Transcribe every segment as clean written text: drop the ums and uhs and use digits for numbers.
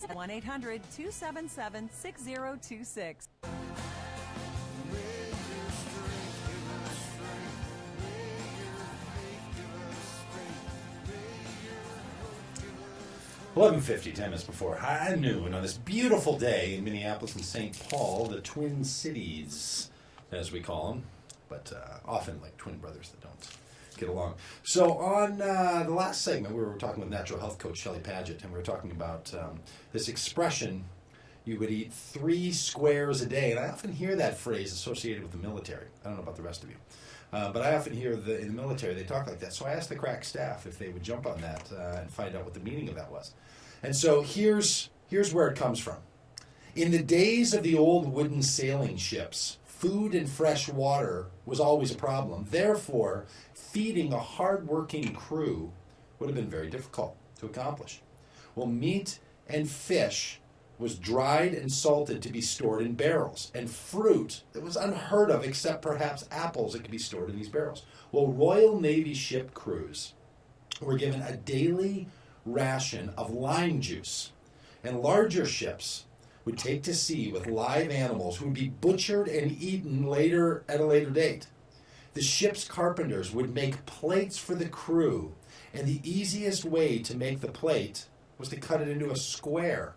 1-800-277-6026. $11:50, 10 minutes before high noon on this beautiful day in Minneapolis and St. Paul, the Twin Cities, as we call them, but often like twin brothers that don't get along. So on the last segment, we were talking with natural health coach Shelley Pagitt, and we were talking about this expression, you would eat 3 squares a day, and I often hear that phrase associated with the military. I don't know about the rest of you. But I often hear in the military they talk like that. So I asked the crack staff if they would jump on that and find out what the meaning of that was. And so here's where it comes from. In the days of the old wooden sailing ships, food and fresh water was always a problem. Therefore, feeding a hard-working crew would have been very difficult to accomplish. Well, meat and fish was dried and salted to be stored in barrels, and fruit that was unheard of except perhaps apples that could be stored in these barrels. Well, Royal Navy ship crews were given a daily ration of lime juice, and larger ships would take to sea with live animals who would be butchered and eaten at a later date. The ship's carpenters would make plates for the crew, and the easiest way to make the plate was to cut it into a square.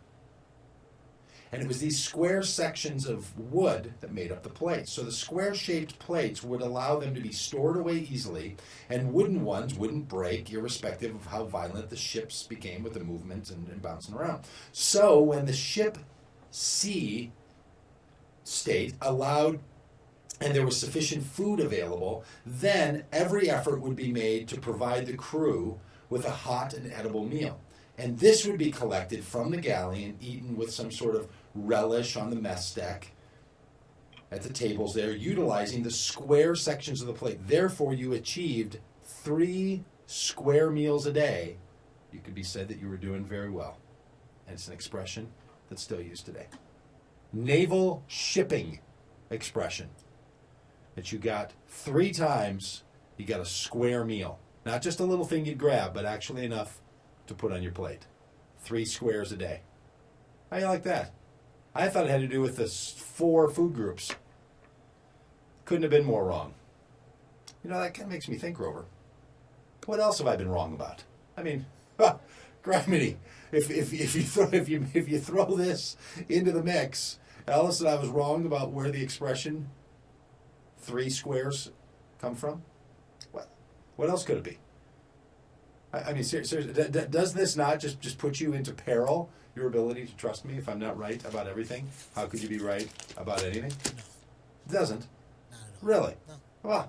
And it was these square sections of wood that made up the plates. So the square-shaped plates would allow them to be stored away easily, and wooden ones wouldn't break, irrespective of how violent the ships became with the movement and bouncing around. So when the ship sea state allowed, and there was sufficient food available, then every effort would be made to provide the crew with a hot and edible meal. And this would be collected from the galley and eaten with some sort of relish on the mess deck at the tables there, utilizing the square sections of the plate. Therefore, you achieved 3 square meals a day. You could be said that you were doing very well. And it's an expression that's still used today. Naval shipping expression. That you got 3 times, you got a square meal. Not just a little thing you'd grab, but actually enough to put on your plate. 3 squares a day. How do you like that? I thought it had to do with the 4 food groups. Couldn't have been more wrong. You know, that kind of makes me think, Rover. What else have I been wrong about? I mean, gravity. If you throw this into the mix, Alice and I was wrong about where the expression 3 squares come from. What else could it be? I mean, seriously, does this not just put you into peril? Your ability to trust me if I'm not right about everything? How could you be right about anything? No. It doesn't? Not at all. Really? No. Well,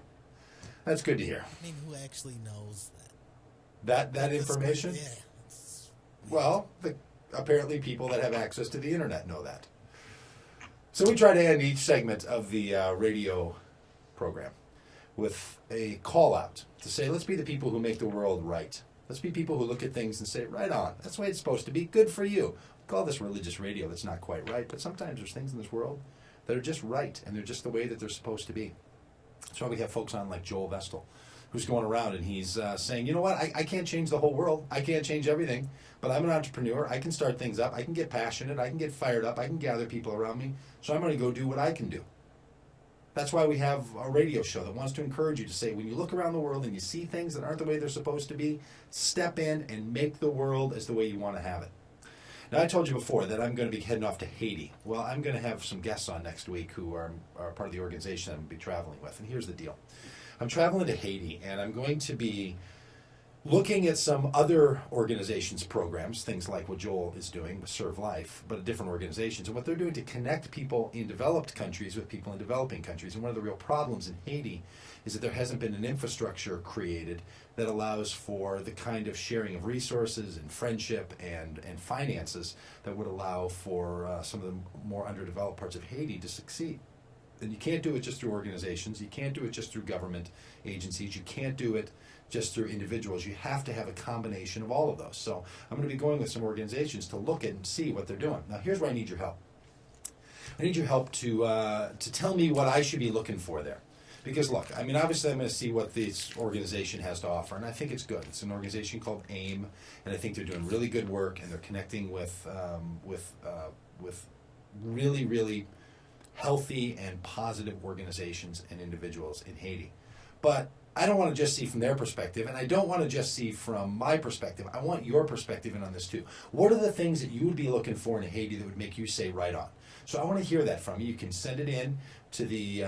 that's good to hear. I mean, who actually knows that? That information? Yeah. Well, apparently people that have access to the internet know that. So we try to end each segment of the radio program with a call out to say, let's be the people who make the world right. Let's be people who look at things and say, right on. That's the way it's supposed to be. Good for you. We call this religious radio. That's not quite right. But sometimes there's things in this world that are just right, and they're just the way that they're supposed to be. That's why we have folks on like Joel Vestal, who's going around and he's saying, you know what, I can't change the whole world. I can't change everything. But I'm an entrepreneur. I can start things up. I can get passionate. I can get fired up. I can gather people around me. So I'm going to go do what I can do. That's why we have a radio show that wants to encourage you to say, when you look around the world and you see things that aren't the way they're supposed to be, step in and make the world as the way you want to have it. Now, I told you before that I'm going to be heading off to Haiti. Well, I'm going to have some guests on next week who are part of the organization I'm going to be traveling with. And here's the deal. I'm traveling to Haiti, and I'm going to be looking at some other organizations' programs, things like what Joel is doing with Serve Life, but different organizations, and what they're doing to connect people in developed countries with people in developing countries. And one of the real problems in Haiti is that there hasn't been an infrastructure created that allows for the kind of sharing of resources and friendship and finances that would allow for some of the more underdeveloped parts of Haiti to succeed. And you can't do it just through organizations. You can't do it just through government agencies. You can't do it just through individuals. You have to have a combination of all of those. So I'm going to be going with some organizations to look at and see what they're doing. Now, here's where I need your help. I need your help to tell me what I should be looking for there. Because, look, I mean, obviously I'm going to see what this organization has to offer, and I think it's good. It's an organization called AIM, and I think they're doing really good work, and they're connecting with really, really healthy and positive organizations and individuals in Haiti. But I don't want to just see from their perspective, and I don't want to just see from my perspective. I want your perspective in on this too. What are the things that you would be looking for in Haiti that would make you say right on? So I want to hear that from you. You can send it in to the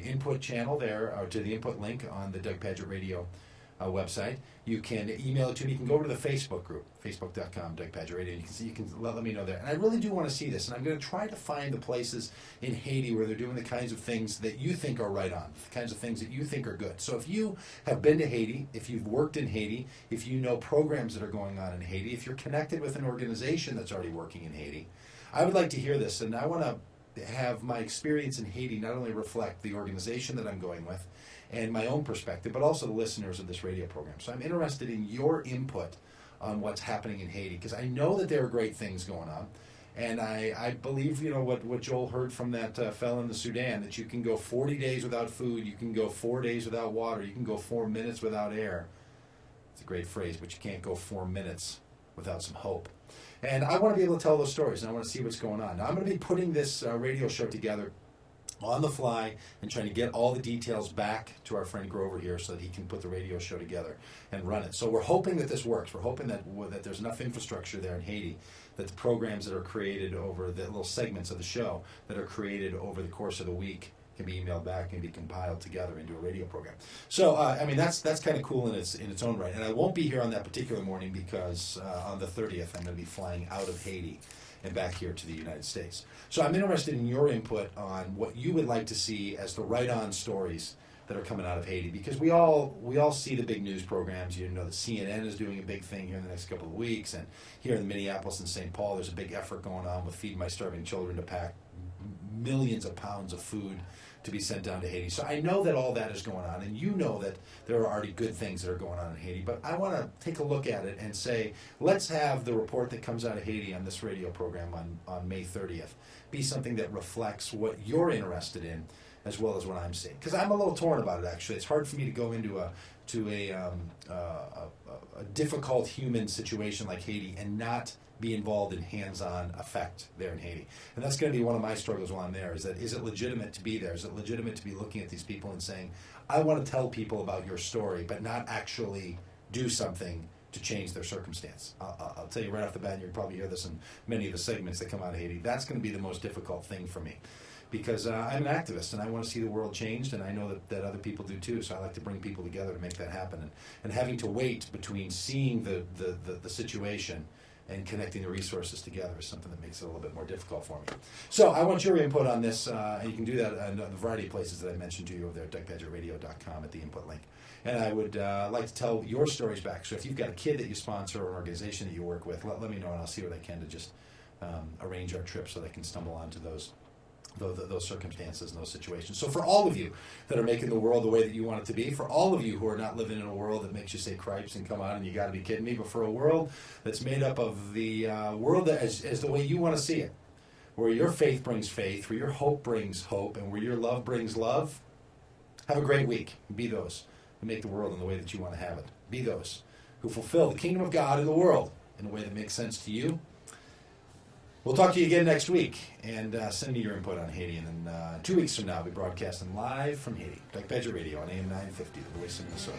input channel there, or to the input link on the Doug Pagitt Radio website. You can email it to me. You can go over to the Facebook group, facebook.com, Doug Pagitt Radio. You can let me know there. And I really do want to see this. And I'm going to try to find the places in Haiti where they're doing the kinds of things that you think are right on, the kinds of things that you think are good. So if you have been to Haiti, if you've worked in Haiti, if you know programs that are going on in Haiti, if you're connected with an organization that's already working in Haiti, I would like to hear this. And I want to have my experience in Haiti not only reflect the organization that I'm going with and my own perspective, but also the listeners of this radio program. So I'm interested in your input on what's happening in Haiti, because I know that there are great things going on. And I believe, what Joel heard from that fellow in the Sudan, that you can go 40 days without food, you can go 4 days without water, you can go 4 minutes without air. It's a great phrase, but you can't go 4 minutes without some hope. And I want to be able to tell those stories, and I want to see what's going on. Now, I'm going to be putting this radio show together on the fly and trying to get all the details back to our friend Grover here so that he can put the radio show together and run it. So we're hoping that this works. We're hoping that there's enough infrastructure there in Haiti, that the programs that are created over the little segments of the show that are created over the course of the week can be emailed back and be compiled together into a radio program. So, that's kind of cool in its own right. And I won't be here on that particular morning because on the 30th I'm going to be flying out of Haiti and back here to the United States. So I'm interested in your input on what you would like to see as the right-on stories that are coming out of Haiti, because we all see the big news programs. You know that CNN is doing a big thing here in the next couple of weeks, and here in Minneapolis and St. Paul, there's a big effort going on with Feed My Starving Children to pack millions of pounds of food to be sent down to Haiti. So I know that all that is going on, and you know that there are already good things that are going on in Haiti, but I want to take a look at it and say, let's have the report that comes out of Haiti on this radio program on May 30th be something that reflects what you're interested in as well as what I'm seeing. Because I'm a little torn about it, actually. It's hard for me to go into a difficult human situation like Haiti and not be involved in hands-on effect there in Haiti. And that's going to be one of my struggles while I'm there, is it legitimate to be there? Is it legitimate to be looking at these people and saying, I want to tell people about your story, but not actually do something to change their circumstance? I'll tell you right off the bat, and you'll probably hear this in many of the segments that come out of Haiti, that's going to be the most difficult thing for me. Because I'm an activist, and I want to see the world changed, and I know that other people do too, so I like to bring people together to make that happen. And having to wait between seeing the situation and connecting the resources together is something that makes it a little bit more difficult for me. So I want your input on this, and you can do that in the variety of places that I mentioned to you over there at DougPagittRadio.com at the input link. And I would like to tell your stories back. So if you've got a kid that you sponsor or an organization that you work with, let me know, and I'll see what I can to just arrange our trip so they can stumble onto those circumstances and those situations. So for all of you that are making the world the way that you want it to be, for all of you who are not living in a world that makes you say cripes and come on and you got to be kidding me, but for a world that's made up of the world as the way you want to see it, where your faith brings faith, where your hope brings hope, and where your love brings love, have a great week. Be those who make the world in the way that you want to have it. Be those who fulfill the kingdom of God in the world in a way that makes sense to you. We'll talk to you again next week, and send me your input on Haiti. And then 2 weeks from now, I'll be broadcasting live from Haiti. Doug Pagitt Radio on AM 950, the voice of Minnesota.